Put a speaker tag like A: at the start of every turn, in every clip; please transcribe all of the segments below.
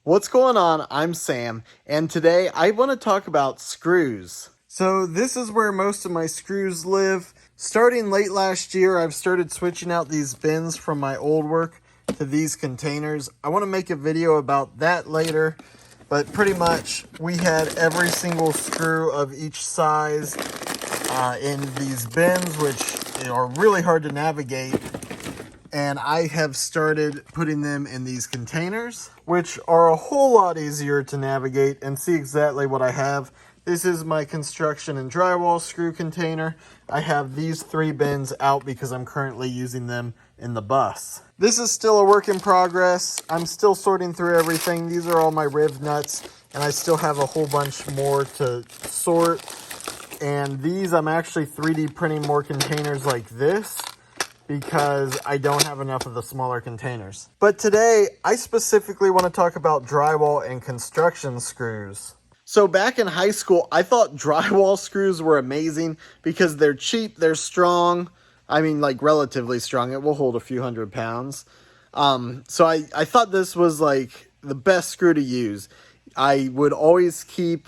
A: What's going on? I'm Sam, and today I want to talk about screws. So this is where most of my screws live. Starting late last year, I've started switching out these bins from my old work to these containers. I want to make a video about that later, but pretty much we had every single screw of each size in these bins, which are really hard to navigate. And I have started putting them in these containers, which are a whole lot easier to navigate and see exactly what I have. This is my construction and drywall screw container. I have these 3 bins out because I'm currently using them in the bus. This is still a work in progress. I'm still sorting through everything. These are all my riv nuts, and I still have a whole bunch more to sort. And these, I'm actually 3D printing more containers like this, because I don't have enough of the smaller containers. But today, I specifically want to talk about drywall and construction screws. So back in high school, I thought drywall screws were amazing because they're cheap, they're strong. I mean, like relatively strong. It will hold a few hundred pounds. So I thought this was like the best screw to use. I would always keep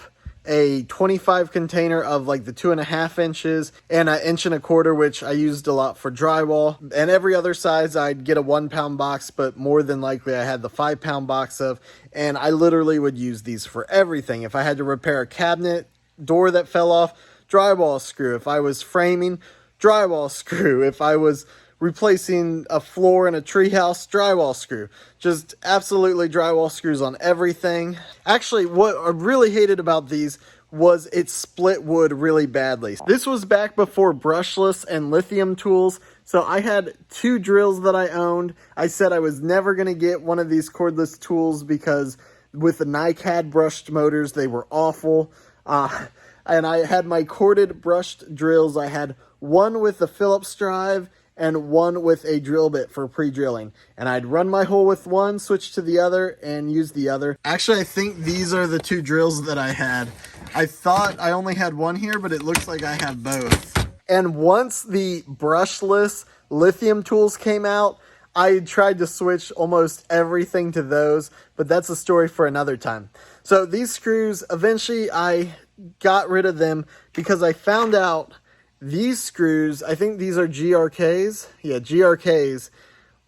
A: a 25 container of like the 2.5 inches and 1.25 inches, which I used a lot for drywall. And every other size I'd get a 1 pound box, but more than likely I had the 5 pound box of, and I literally would use these for everything. If I had to repair a cabinet door that fell off, drywall screw. If I was framing, drywall screw. If I was replacing a floor in a treehouse, drywall screw. Just absolutely drywall screws on everything. Actually, what I really hated about these was it split wood really badly. This was back before brushless and lithium tools, so I had 2 drills that I owned. I said I was never going to get one of these cordless tools because with the NiCad brushed motors, they were awful. And I had my corded brushed drills. I had one with the Phillips drive and one with a drill bit for pre-drilling. And I'd run my hole with one, switch to the other, and use the other. Actually, I think these are the 2 drills that I had. I thought I only had one here, but it looks like I have both. And once the brushless lithium tools came out, I tried to switch almost everything to those, but that's a story for another time. So these screws, eventually I got rid of them because I found out these screws, I think these are GRKs. Yeah, GRKs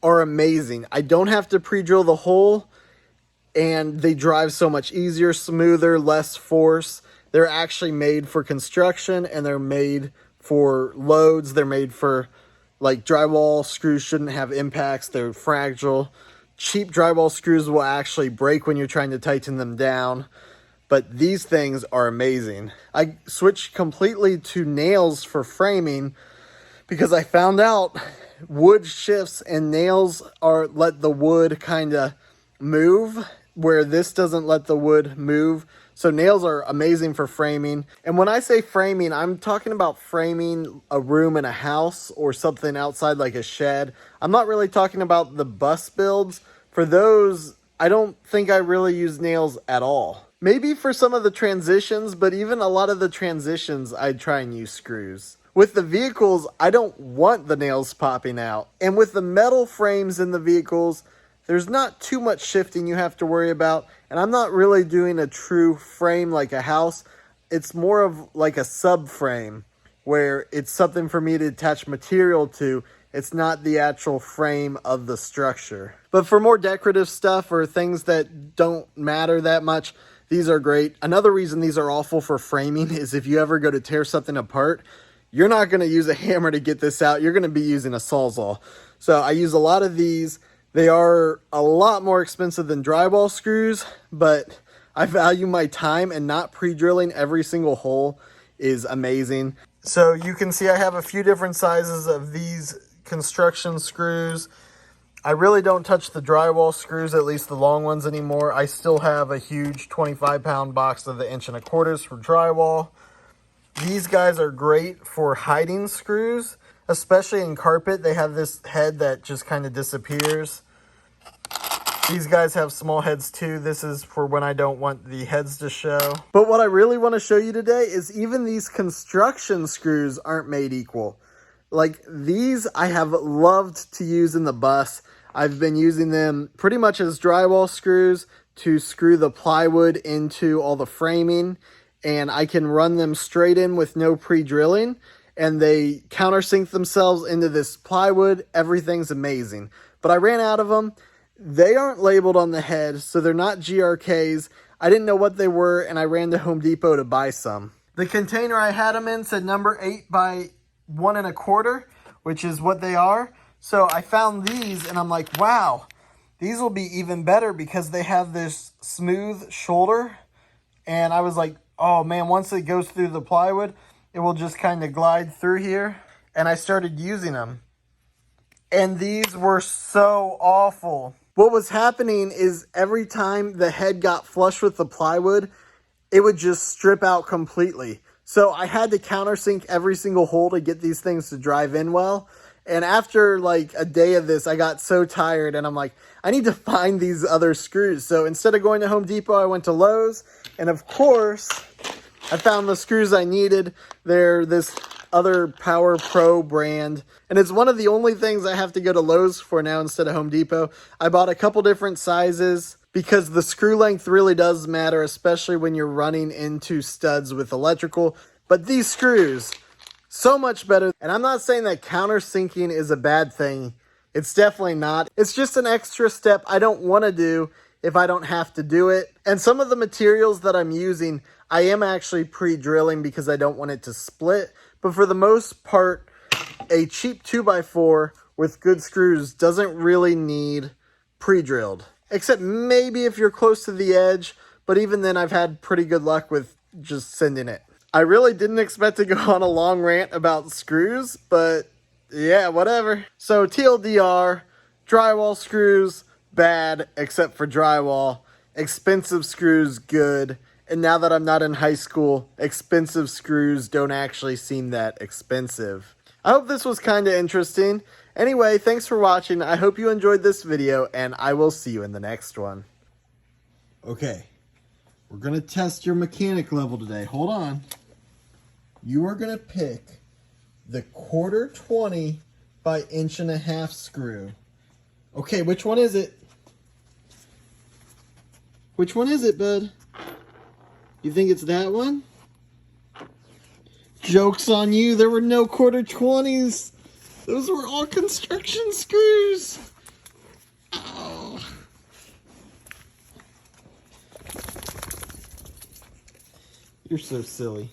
A: are amazing. I don't have to pre-drill the hole, and they drive so much easier, smoother, less force. They're actually made for construction, and they're made for loads. They're made for, like, drywall screws shouldn't have impacts. They're fragile. Cheap drywall screws will actually break when you're trying to tighten them down. But these things are amazing. I switched completely to nails for framing because I found out wood shifts and nails let the wood kind of move, where this doesn't let the wood move. So nails are amazing for framing. And when I say framing, I'm talking about framing a room in a house or something outside like a shed. I'm not really talking about the bus builds. For those, I don't think I really use nails at all. Maybe for some of the transitions, but even a lot of the transitions, I'd try and use screws. With the vehicles, I don't want the nails popping out. And with the metal frames in the vehicles, there's not too much shifting you have to worry about. And I'm not really doing a true frame like a house. It's more of like a subframe where it's something for me to attach material to. It's not the actual frame of the structure. But for more decorative stuff or things that don't matter that much, these are great. Another reason these are awful for framing is if you ever go to tear something apart, you're not going to use a hammer to get this out. You're going to be using a Sawzall. So I use a lot of these. They are a lot more expensive than drywall screws, but I value my time, and not pre-drilling every single hole is amazing. So you can see I have a few different sizes of these construction screws. I really don't touch the drywall screws, at least the long ones, anymore. I still have a huge 25 pound box of the 1.25 inches for drywall. These guys are great for hiding screws, especially in carpet. They have this head that just kind of disappears. These guys have small heads too. This is for when I don't want the heads to show. But what I really want to show you today is even these construction screws aren't made equal. Like these I have loved to use in the bus. I've been using them pretty much as drywall screws to screw the plywood into all the framing, and I can run them straight in with no pre-drilling, and they countersink themselves into this plywood. Everything's amazing. But I ran out of them. They aren't labeled on the head, so they're not GRKs. I didn't know what they were, and I ran to Home Depot to buy some. The container I had them in said number 8 by 1 1/4, which is what they are. So I found these, and I'm like, wow, these will be even better because they have this smooth shoulder. And I was like, oh man, once it goes through the plywood, it will just kind of glide through here. And I started using them. And these were so awful. What was happening is every time the head got flush with the plywood, it would just strip out completely. So I had to countersink every single hole to get these things to drive in well. And after like a day of this, I got so tired, and I'm like, I need to find these other screws. So instead of going to Home Depot, I went to Lowe's. And of course, I found the screws I needed. They're this other Power Pro brand. And it's one of the only things I have to go to Lowe's for now instead of Home Depot. I bought a couple different sizes because the screw length really does matter, especially when you're running into studs with electrical. But these screws, so much better. And I'm not saying that countersinking is a bad thing. It's definitely not. It's just an extra step I don't want to do if I don't have to do it. And some of the materials that I'm using, I am actually pre-drilling because I don't want it to split. But for the most part, a cheap 2x4 with good screws doesn't really need pre-drilled. Except maybe if you're close to the edge. But even then, I've had pretty good luck with just sending it. I really didn't expect to go on a long rant about screws, but yeah, whatever. So TLDR, drywall screws, bad, except for drywall. Expensive screws, good. And now that I'm not in high school, expensive screws don't actually seem that expensive. I hope this was kind of interesting. Anyway, thanks for watching. I hope you enjoyed this video, and I will see you in the next one. Okay, we're going to test your mechanic level today. Hold on. You are going to pick the 1/4-20 by 1.5" screw. Okay, which one is it? Which one is it, bud? You think it's that one? Joke's on you, there were no 1/4-20s. Those were all construction screws. Oh. You're so silly.